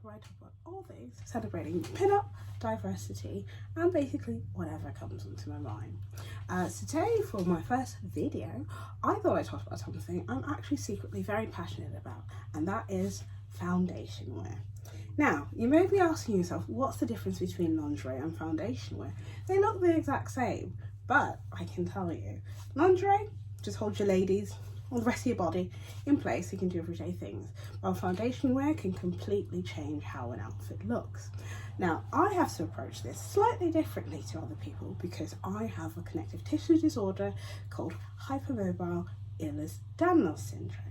where I talk about all things celebrating pin-up, diversity, and basically whatever comes onto my mind. So today, for my first video, I thought I'd talk about something I'm actually secretly very passionate about, and that is foundation wear. Now, you may be asking yourself, what's the difference between lingerie and foundation wear? They look the exact same, but I can tell you, lingerie just holds your ladies or the rest of your body in place so you can do everyday things, while foundation wear can completely change how an outfit looks. Now, I have to approach this slightly differently to other people because I have a connective tissue disorder called Hypermobile Ehlers-Danlos Syndrome.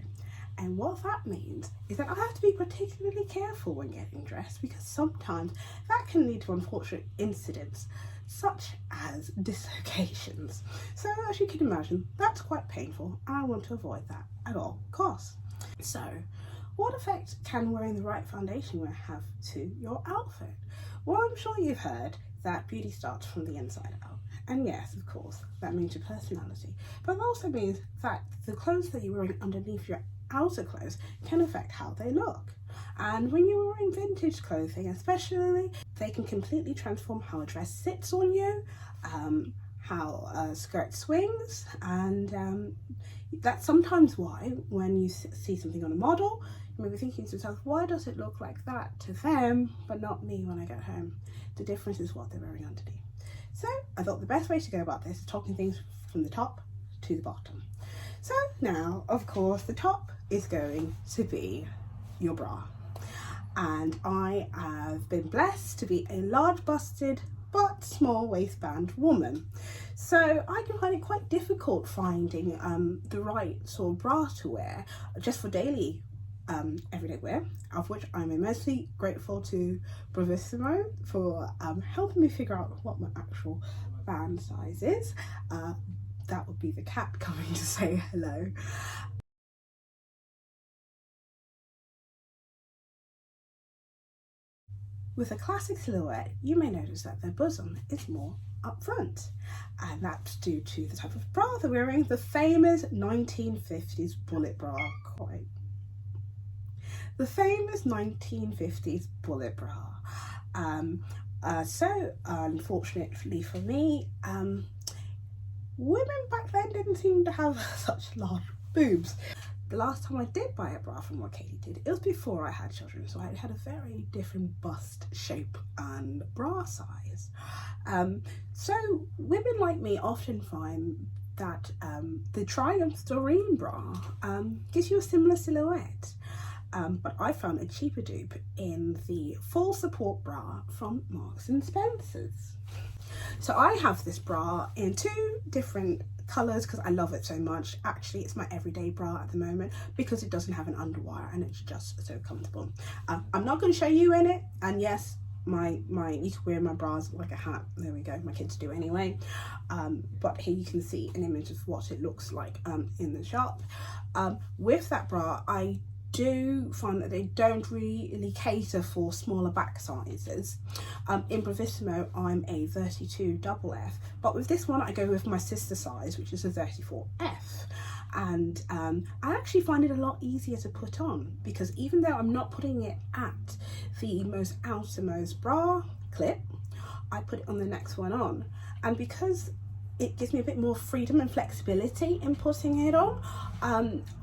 And what that means is that I have to be particularly careful when getting dressed because sometimes that can lead to unfortunate incidents such as dislocations. So as you can imagine, that's quite painful and I want to avoid that at all costs. So what effect can wearing the right foundation wear have to your outfit? Well, I'm sure you've heard that beauty starts from the inside out. And yes, of course, that means your personality, but it also means that the clothes that you're wearing underneath your outer clothes can affect how they look. And when you're wearing vintage clothing especially, they can completely transform how a dress sits on you, how a skirt swings, and that's sometimes why when you see something on a model, you may be thinking to yourself, why does it look like that to them but not me when I get home? The difference is what they're wearing underneath. So I thought the best way to go about this is talking things from the top to the bottom. So now, of course, the top is going to be your bra. And I have been blessed to be a large busted but small waistband woman. So I can find it quite difficult finding the right sort of bra to wear just for daily everyday wear, of which I'm immensely grateful to Biscotti for helping me figure out what my actual band size is. That would be the cat coming to say hello. With a classic silhouette, you may notice that their bosom is more up front, and that's due to the type of bra they're wearing, the famous 1950s bullet bra. The famous 1950s bullet bra. So unfortunately for me, women back then didn't seem to have such large boobs. The last time I did buy a bra from what Katie did, it was before I had children, so I had a very different bust shape and bra size. So women like me often find that the Triumph Doreen bra gives you a similar silhouette. But I found a cheaper dupe in the full support bra from Marks and Spencer's. So I have this bra in two different colours because I love it so much. Actually, it's my everyday bra at the moment because it doesn't have an underwire and it's just so comfortable. I'm not going to show you in it, and yes, you can wear my bras like a hat. There we go, my kids do anyway. But here you can see an image of what it looks like in the shop. With that bra, I do find that they don't really cater for smaller back sizes. In Bravissimo, I'm a 32 double F, but with this one I go with my sister size, which is a 34F. And I actually find it a lot easier to put on because even though I'm not putting it at the most outermost bra clip, I put it on the next one on. And because it gives me a bit more freedom and flexibility in putting it on,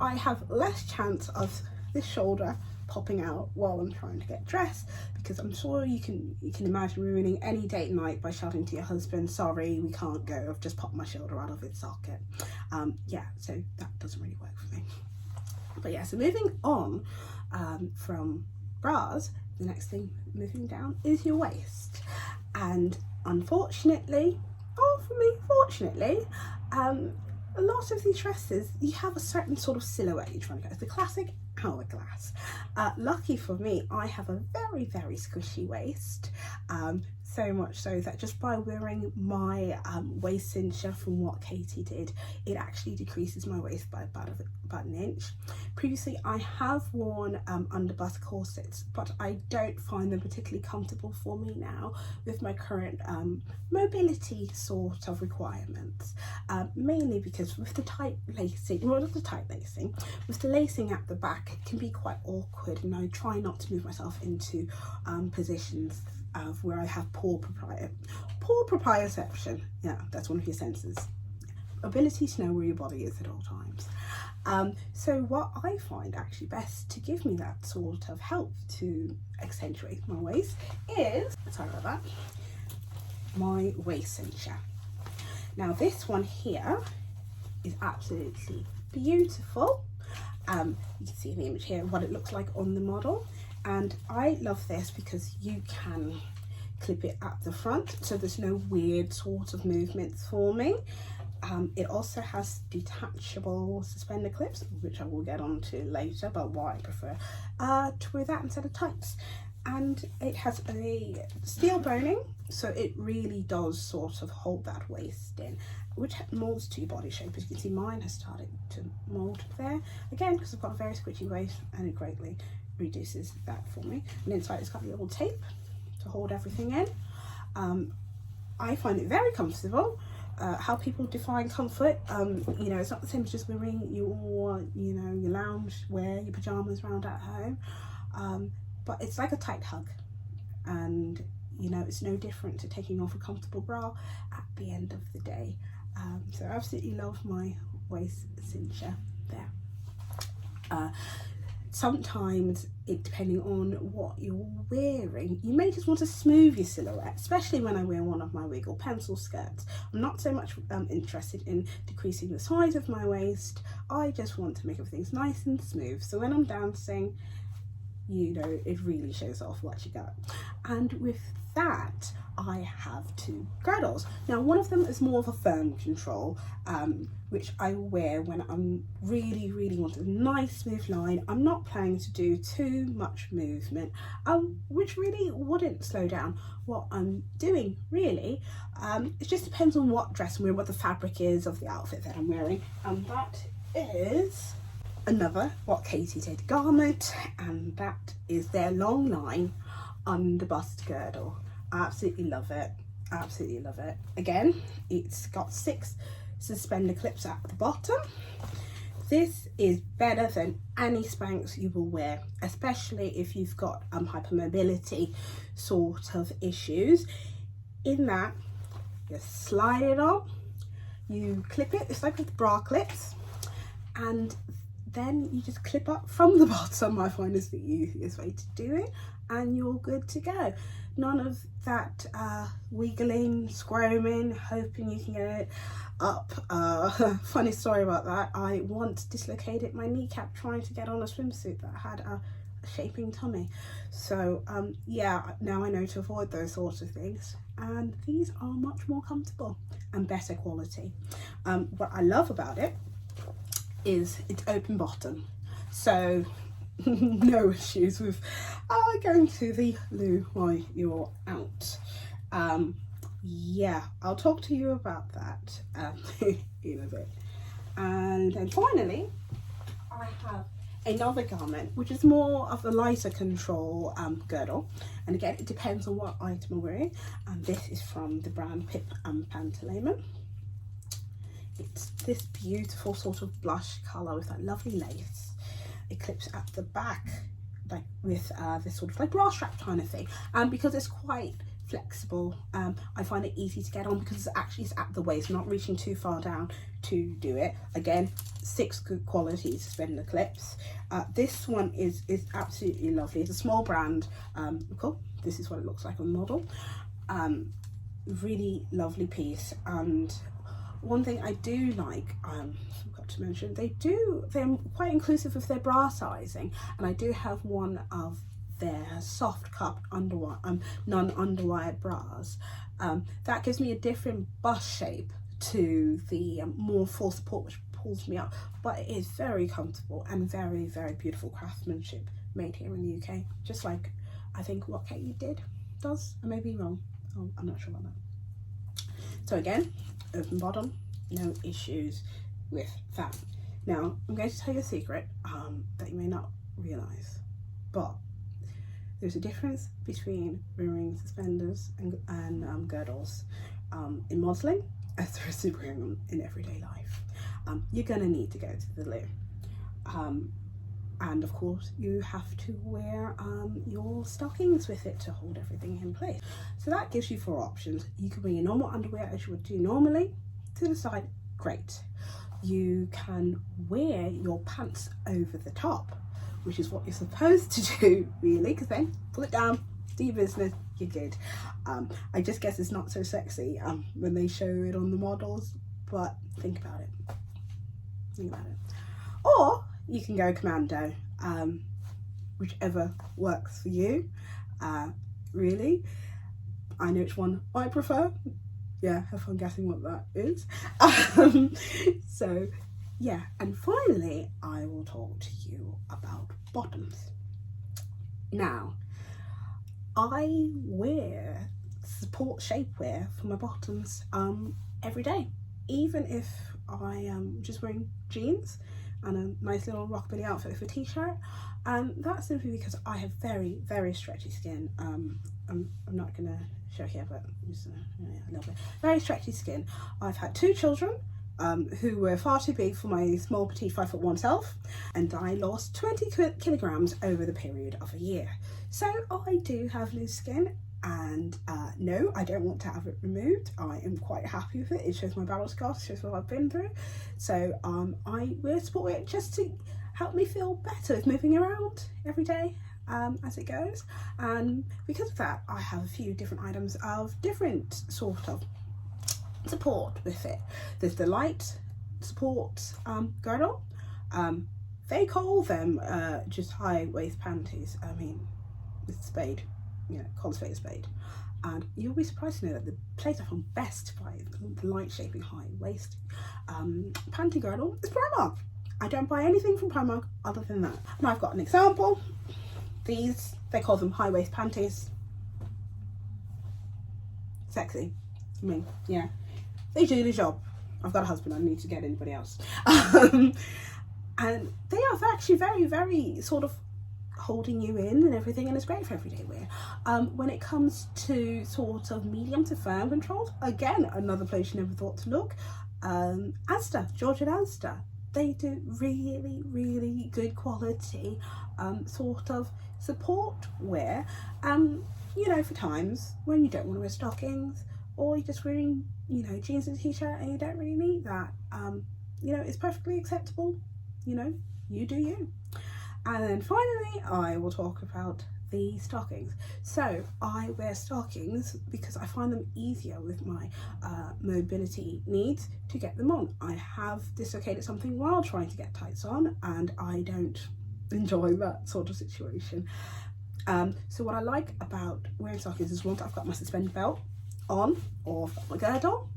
I have less chance of this shoulder popping out while I'm trying to get dressed, because I'm sure you can imagine ruining any date night by shouting to your husband, sorry, we can't go, I've just popped my shoulder out of its socket. Yeah, so that doesn't really work for me. But yeah, so moving on from bras, the next thing moving down is your waist. And unfortunately, or for me, fortunately, a lot of these dresses, you have a certain sort of silhouette you're trying to go. It's the classic hourglass. Lucky for me, I have a very, very squishy waist. So much so that just by wearing my waist cincher from what Katie did, it actually decreases my waist by about an inch. Previously I have worn underbust corsets, but I don't find them particularly comfortable for me now with my current mobility sort of requirements, mainly because with the tight lacing, well, not the tight lacing, with the lacing at the back, it can be quite awkward, and I try not to move myself into positions of where I have poor proprioception. Yeah, that's one of your senses. Ability to know where your body is at all times. So what I find actually best to give me that sort of help to accentuate my waist is, sorry about that, my waist cincher. Now this one here is absolutely beautiful. You can see in the image here what it looks like on the model. And I love this because you can clip it at the front, so there's no weird sort of movements forming. It also has detachable suspender clips, which I will get onto later, but why I prefer to wear that instead of tights. And it has a steel boning, so it really does sort of hold that waist in, which molds to your body shape. As you can see, mine has started to mold there, again because I've got a very squishy waist, and it greatly reduces that for me. And inside it's got a little tape to hold everything in. I find it very comfortable. How people define comfort, you know, it's not the same as just wearing your, you know, your lounge wear, your pajamas around at home, but it's like a tight hug, and you know, it's no different to taking off a comfortable bra at the end of the day. So I absolutely love my waist cincher there. Sometimes, depending on what you're wearing, you may just want to smooth your silhouette, especially when I wear one of my wig or pencil skirts. I'm not so much interested in decreasing the size of my waist. I just want to make everything nice and smooth, so when I'm dancing, you know, it really shows off what you got. And with that, I have two girdles. Now one of them is more of a firm control, which I wear when I'm really want a nice smooth line. I'm not planning to do too much movement, which really wouldn't slow down what I'm doing really. It just depends on what dress I'm wearing, what the fabric is of the outfit that I'm wearing, and that is another what Katie did garment, and that is their Longline underbust girdle. I absolutely love it, absolutely love it. Again, it's got 6 suspender clips at the bottom. This is better than any Spanx you will wear, especially if you've got hypermobility sort of issues. In that, you slide it on, you clip it, it's like with bra clips, and then you just clip up from the bottom. I find is the easiest way to do it, and you're good to go. None of that wiggling, squirming, hoping you can get it up. Funny story about that. I once dislocated my kneecap trying to get on a swimsuit that had a shaping tummy. So yeah, now I know to avoid those sorts of things, and these are much more comfortable and better quality. What I love about it is it's open bottom, so no issues with going to the loo while you're out. Yeah, I'll talk to you about that in a bit. And then finally, I have another garment which is more of a lighter control girdle, and again it depends on what item I'm wearing, and this is from the brand Pip and Pantalaimon. It's this beautiful sort of blush colour with that lovely lace. It clips at the back like with this sort of like bra strap kind of thing, and because it's quite flexible, I find it easy to get on because it's at the waist, not reaching too far down to do it. Again, 6 good quality suspender clips. This one is absolutely lovely. It's a small brand. Cool. This is what it looks like on the model. Really lovely piece. And one thing I do like, forgot to mention, they're quite inclusive of their bra sizing, and I do have one of their soft cup non-underwire bras. That gives me a different bust shape to the more full support, which pulls me up, but it is very comfortable and very beautiful craftsmanship made here in the UK, just like I think what Katie does. I may be wrong, Oh, I'm not sure about that. So again, open bottom, no issues with that. Now, I'm going to tell you a secret that you may not realise, but there's a difference between wearing suspenders and girdles in modelling as there is wearing them in everyday life. You're going to need to go to the loo. And of course you have to wear your stockings with it to hold everything in place. So that gives you 4 options. You can wear your normal underwear as you would do normally to the side, great. You can wear your pants over the top, which is what you're supposed to do really, because then pull it down, do your business, you're good. I just guess it's not so sexy when they show it on the models, but think about it. Or you can go commando, whichever works for you, really. I know which one I prefer. Yeah, have fun guessing what that is. So yeah, and finally I will talk to you about bottoms. Now, I wear support shapewear for my bottoms every day, even if I am just wearing jeans and a nice little rockabilly outfit with a t-shirt, and that's simply because I have very, very stretchy skin. I'm not gonna show here, but just a little bit. Very stretchy skin. I've had 2 children who were far too big for my small petite 5'1" self, and I lost 20 kilograms over the period of a year. So I do have loose skin, and no, I don't want to have it removed. I am quite happy with it. It shows my battle scars, it shows what I've been through. So I wear sport wear just to help me feel better with moving around every day as it goes. And because of that, I have a few different items of different sort of support with it. There's the light support girdle. They call them just high waist panties. I mean, with spade, you know, call a spade a spade. And you'll be surprised to know that the place I found best by the light shaping high waist panty girdle is Primark. I don't buy anything from Primark other than that. And I've got an example. These, they call them high waist panties. Sexy. I mean, yeah, they do the job. I've got a husband, I don't need to get anybody else. And they are actually very, very sort of holding you in and everything, and it's great for everyday wear. When it comes to sort of medium to firm controls, again, another place you never thought to look, Asda, George and Asda. They do really, really good quality sort of support wear, you know, for times when you don't want to wear stockings, or you're just wearing, you know, jeans and a t-shirt and you don't really need that. You know, it's perfectly acceptable, you know, you do you. And then finally, I will talk about the stockings. So I wear stockings because I find them easier with my mobility needs to get them on. I have dislocated something while trying to get tights on, and I don't enjoy that sort of situation. So what I like about wearing stockings is, once I've got my suspended belt on, or I've got my girdle,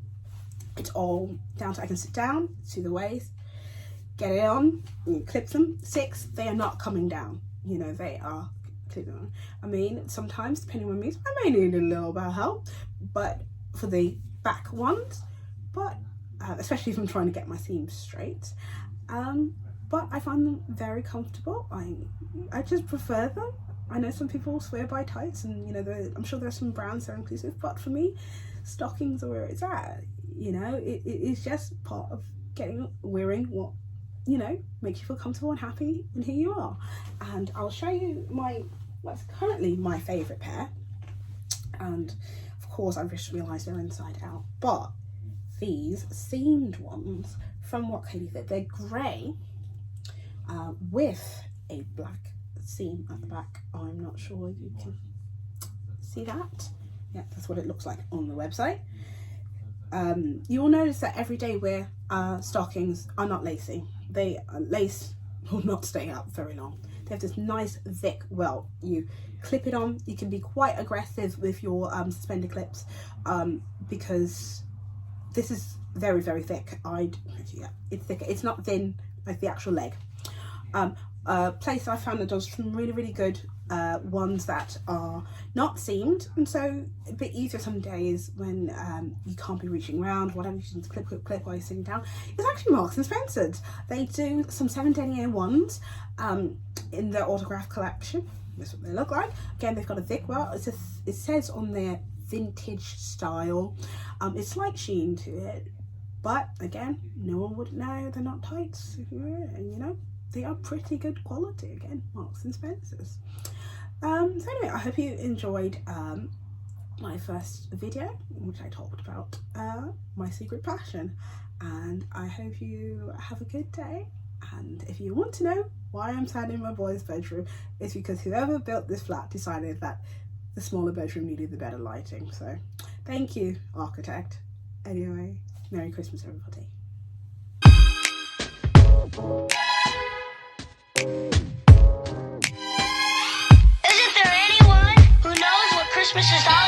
it's all down to I can sit down, see the waist, get it on, you clip them. 6, they are not coming down, you know, they are clipping on. I mean, sometimes depending on me, I may need a little bit of help, but for the back ones, but especially if I'm trying to get my seams straight, but I find them very comfortable. I just prefer them. I know some people swear by tights, and you know, I'm sure there's some brands that are inclusive, but for me, stockings are where it's at. You know, it's just part of wearing what, you know, makes you feel comfortable and happy in who you are. And I'll show you what's currently my favourite pair. And of course I've just realised they're inside out, but these seamed ones from What Katie said, they're grey with a black seam at the back. I'm not sure you can see that. Yeah, that's what it looks like on the website. You will notice that everyday wear stockings are not lacy. Lace will not stay up very long. They have this nice thick welt. You clip it on. You can be quite aggressive with your suspender clips because this is very, very thick. Yeah, it's thick. It's not thin like the actual leg. A place I found that does some really, really good ones that are not themed, and so a bit easier some days when you can't be reaching around, whatever, you can just clip while you're sitting down. It's actually Marks and Spencer's. They do some 7 Denier ones in their autograph collection. That's what they look like. Again, they've got a thick well. It says on their vintage style. It's slight sheen to it, but again, no one would know they're not tights, and you know, they are pretty good quality. Again, Marks and Spencer's. So anyway, I hope you enjoyed my first video in which I talked about my secret passion, and I hope you have a good day. And if you want to know why I'm sat in my boy's bedroom, it's because whoever built this flat decided that the smaller bedroom needed the better lighting. So thank you, architect. Anyway, Merry Christmas, everybody. Isn't there anyone who knows what Christmas is all